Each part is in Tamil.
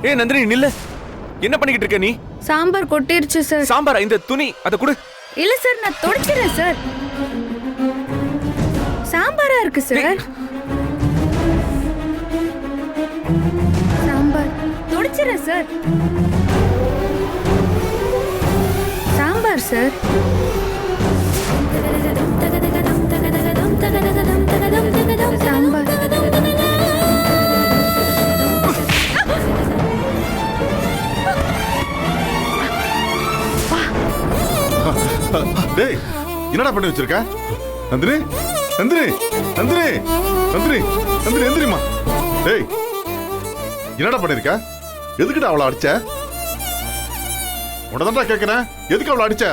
ஏய் நந்தினி நில்லு. என்ன பண்ணிக்கிட்டு இருக்க நீ? சாம்பார் கொட்டிருச்சு சார். சாம்பாரா? இந்த துணி அத குடு. இல்ல சார், நான் தொடச்சிறேன் சார். சாம்பாரா இருக்கு சார். சாம்பார் தொடச்சிறேன் சார். சாம்பார் சார். சாம்பார். டேய், என்னடா பண்ணி வச்சிருக்க? நந்தினி நந்தினி நந்தினி நந்தினி நந்தினி எந்திரிமா. டேய், என்னடா பண்ணிருக்க? எதுக்குடா அவளை அடிச்ச? உடனே கேட்கிறேன், எதுக்கு அவளை அடிச்ச?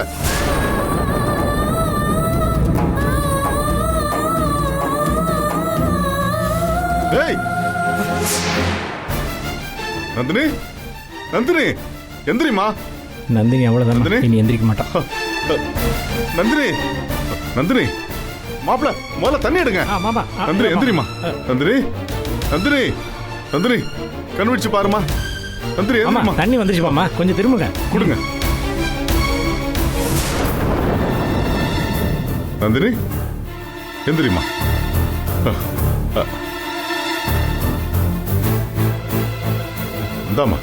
டேய் நந்தினி நந்தினி எந்திரிமா. நந்தினி அவ்வளவுதான், நந்தினி? இனி எந்திரிக்க மாட்டான். நந்தினி நந்தினி மாப்பிள முதல்ல தண்ணி எடுங்க. மாமா நந்தினி எந்திரிமா. நந்தினி நந்தினி நந்தினி கண்விழிச்சு பாருமா. நந்தினி ஆமா, எந்திரிமா. தண்ணி வந்துச்சு மாமா, கொஞ்சம் திரும்புங்க. கொடுங்க. நந்தினி எந்திரிமா. இந்தாமா.